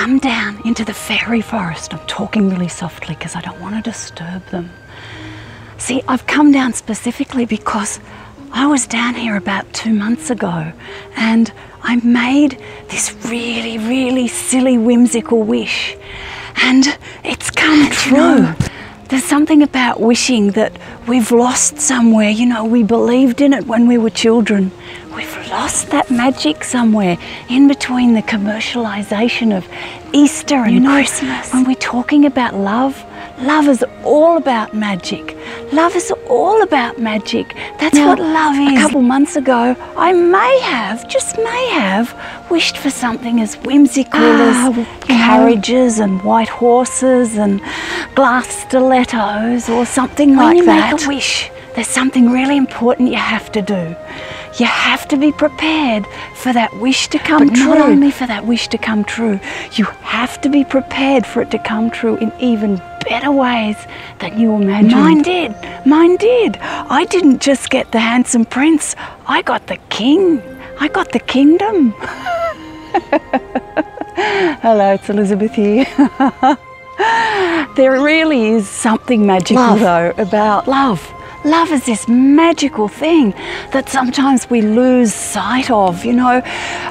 come down into the fairy forest. I'm talking really softly because I don't want to disturb them. See, I've come down specifically because I was down here about 2 months ago and I made this really, really silly, whimsical wish. And it's come true. You know, there's something about wishing that we've lost somewhere. You know, we believed in it when we were children. We've lost that magic somewhere in between the commercialisation of Easter and Christmas. When we're talking about love, love is all about magic. Love is all about magic. That's what love is. A couple months ago, I may have, just may have, wished for something as whimsical as carriages and white horses and glass stilettos or something like that. When you make a wish, there's something really important you have to do. You have to be prepared for that wish to come true. But not only for that wish to come true, you have to be prepared for it to come true in even better ways than you imagined. Mine did. Mine did. I didn't just get the handsome prince. I got the king. I got the kingdom. Hello, it's Elizabeth here. There really is something magical though about love. Love is this magical thing that sometimes we lose sight of. You know,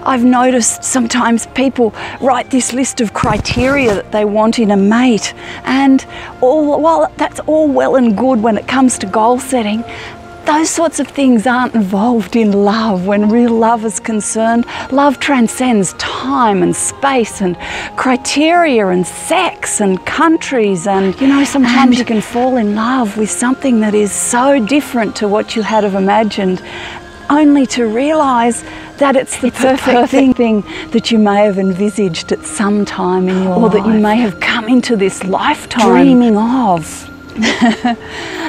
I've noticed sometimes people write this list of criteria that they want in a mate, and while that's all well and good when it comes to goal setting, those sorts of things aren't involved in love. When real love is concerned, love transcends time and space and criteria and sex and countries, and you know, sometimes you can fall in love with something that is so different to what you had have imagined, only to realise that it's the perfect thing that you may have envisaged at some time in your life, or that you may have come into this lifetime dreaming of.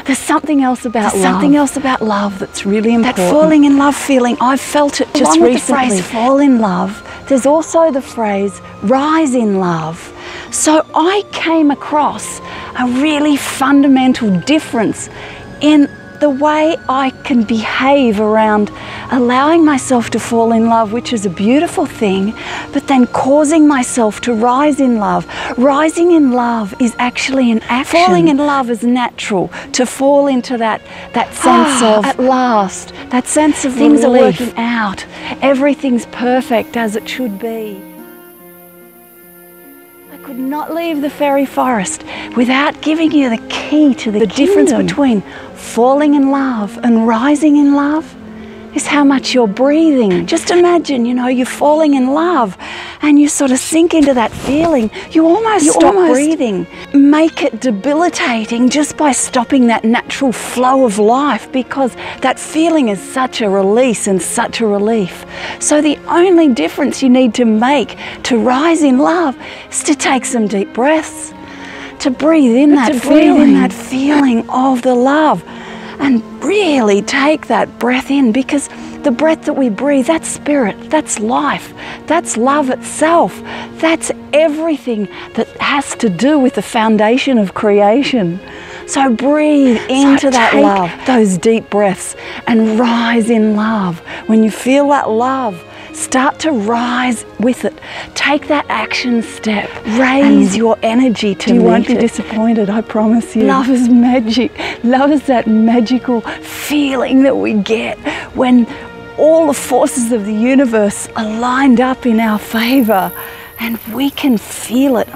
There's something else about love. Something else about love that's really important. That falling in love feeling, I've felt it just recently. Along with the phrase fall in love, there's also the phrase rise in love. So I came across a really fundamental difference in the way I can behave around allowing myself to fall in love, which is a beautiful thing, but then causing myself to rise in love. Rising in love is actually an action. Falling in love is natural, to fall into that sense of, at last, that sense of things are working out, everything's perfect as it should be. I could not leave the fairy forest without giving you the key to the difference between falling in love and rising in love is how much you're breathing. Just imagine, you know, you're falling in love and you sort of sink into that feeling. You almost stop breathing. Make it debilitating just by stopping that natural flow of life, because that feeling is such a release and such a relief. So the only difference you need to make to rise in love is to take some deep breaths, to breathe in that feeling of the love, and really take that breath in, because the breath that we breathe, that's spirit, that's life, that's love itself, that's everything that has to do with the foundation of creation. So breathe into that love, those deep breaths, and rise in love. When you feel that love, start to rise with it. Take that action step. Raise your energy to meet it. You won't be disappointed, I promise you. Love is magic. Love is that magical feeling that we get when all the forces of the universe are lined up in our favour and we can feel it.